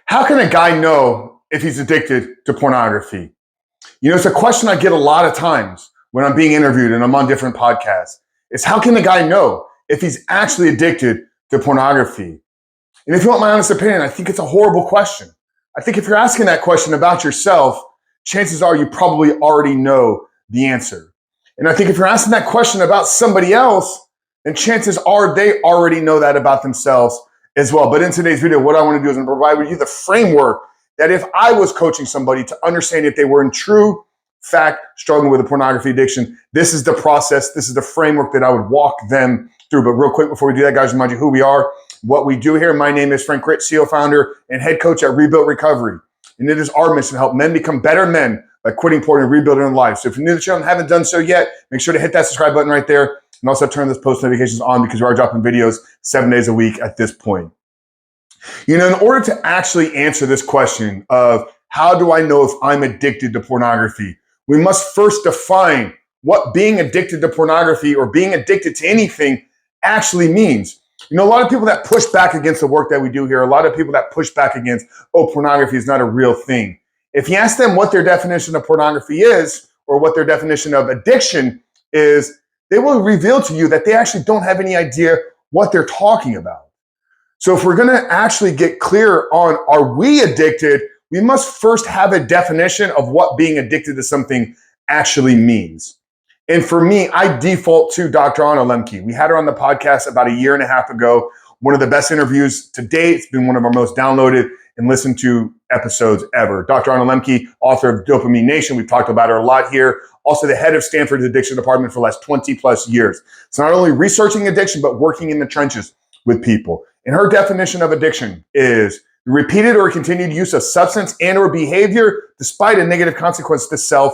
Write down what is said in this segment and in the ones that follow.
How can a guy know if he's addicted to pornography? You know, it's a question I get a lot of times when I'm being interviewed and I'm on different podcasts. It's how can a guy know if he's actually addicted to pornography? And if you want my honest opinion, I think it's a horrible question. I think if you're asking that question about yourself, chances are you probably already know the answer. And I think if you're asking that question about somebody else, then chances are they already know that about themselves as well. But in today's video, what I want to do is provide with you the framework that if I was coaching somebody to understand if they were in true fact struggling with a pornography addiction, this is the process, this is the framework that I would walk them through. But real quick, before we do that, guys, remind you who we are, what we do here. My name is Frank Crit, CEO, founder, and head coach at Rebuilt Recovery. And it is our mission to help men become better men by quitting porn and rebuilding their life. So if you're new to the channel and haven't done so yet, make sure to hit that subscribe button right there. And also turn those post notifications on because we are dropping videos 7 days a week at this point. You know, in order to actually answer this question of how do I know if I'm addicted to pornography, we must first define what being addicted to pornography or being addicted to anything actually means. You know, a lot of people that push back against the work that we do here, a lot of people that push back against, oh, pornography is not a real thing. If you ask them what their definition of pornography is or what their definition of addiction is, they will reveal to you that they actually don't have any idea what they're talking about. So if we're going to actually get clear on are we addicted, we must first have a definition of what being addicted to something actually means. And for me, I default to Dr. Anna Lemke. We had her on the podcast about a year and a half ago. One of the best interviews to date. It's been one of our most downloaded and listened to episodes ever. Dr. Anna Lemke, author of Dopamine Nation. We've talked about her a lot here. Also the head of Stanford's addiction department for the last 20 plus years. So not only researching addiction, but working in the trenches with people. And her definition of addiction is the repeated or continued use of substance and or behavior despite a negative consequence to self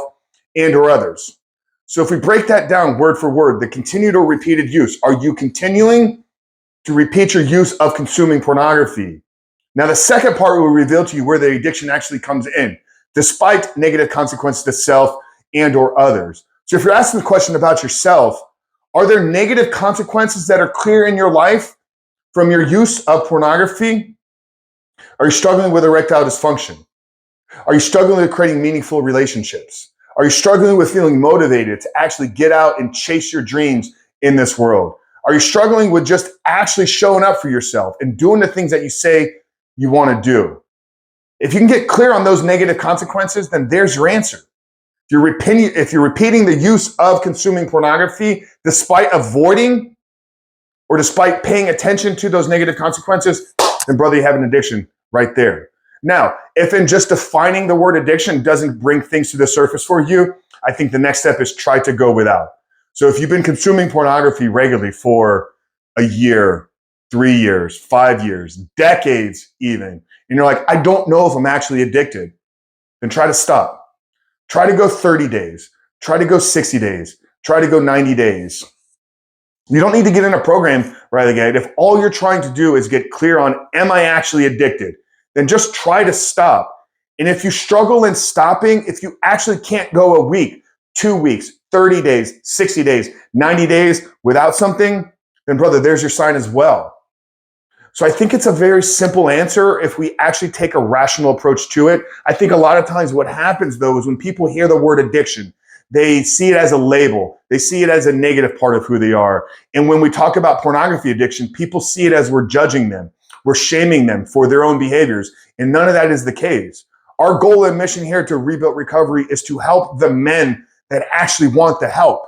and or others. So if we break that down word for word, the continued or repeated use, are you continuing to repeat your use of consuming pornography? Now, the second part will reveal to you where the addiction actually comes in, despite negative consequences to self and or others. So if you're asking the question about yourself, are there negative consequences that are clear in your life from your use of pornography? Are you struggling with erectile dysfunction? Are you struggling with creating meaningful relationships? Are you struggling with feeling motivated to actually get out and chase your dreams in this world? Are you struggling with just actually showing up for yourself and doing the things that you say you want to do? If you can get clear on those negative consequences, then there's your answer. If you're repeating the use of consuming pornography despite avoiding or despite paying attention to those negative consequences, then brother, you have an addiction right there. Now, if in just defining the word addiction doesn't bring things to the surface for you, I think the next step is try to go without. So if you've been consuming pornography regularly for a year, 3 years, 5 years, decades even, and you're like, I don't know if I'm actually addicted, then try to stop. Try to go 30 days. Try to go 60 days. Try to go 90 days. You don't need to get in a program right away. If all you're trying to do is get clear on, am I actually addicted? Then just try to stop. And if you struggle in stopping, if you actually can't go a week, 2 weeks, 30 days, 60 days, 90 days without something, then brother, there's your sign as well. So I think it's a very simple answer if we actually take a rational approach to it. I think a lot of times what happens though is when people hear the word addiction, they see it as a label. They see it as a negative part of who they are. And when we talk about pornography addiction, people see it as we're judging them. We're shaming them for their own behaviors. And none of that is the case. Our goal and mission here to Rebuilt Recovery is to help the men that actually want the help.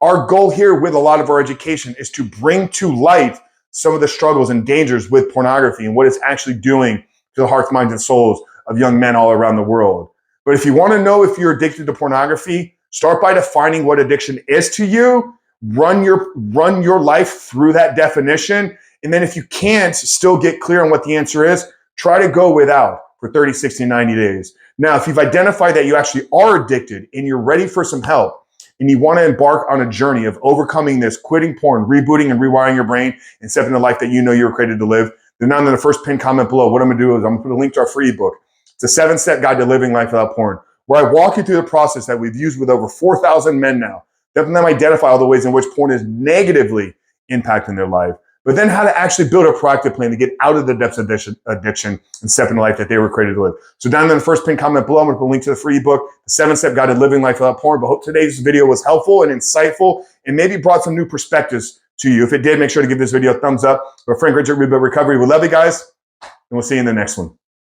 Our goal here with a lot of our education is to bring to light some of the struggles and dangers with pornography and what it's actually doing to the hearts, minds, and souls of young men all around the world. But if you want to know if you're addicted to pornography, start by defining what addiction is to you, run your life through that definition. And then if you can't still get clear on what the answer is, try to go without for 30, 60, 90 days. Now, if you've identified that you actually are addicted and you're ready for some help and you want to embark on a journey of overcoming this, quitting porn, rebooting and rewiring your brain and stepping the life that you know you were created to live, then down in the first pinned comment below, what I'm going to do is I'm going to put a link to our free ebook. It's a 7-step guide to living life without porn, where I walk you through the process that we've used with over 4,000 men now, helping them identify all the ways in which porn is negatively impacting their life. but then how to actually build a proactive plan to get out of the depths of addiction and step into life that they were created to live. So down in the first pinned comment below, I'm going to put a link to the free ebook, The 7-Step Guide to Living Life Without Porn. But hope today's video was helpful and insightful and maybe brought some new perspectives to you. If it did, make sure to give this video a thumbs up. We're Frank Richard, Rebuild Recovery. We love you guys, and we'll see you in the next one.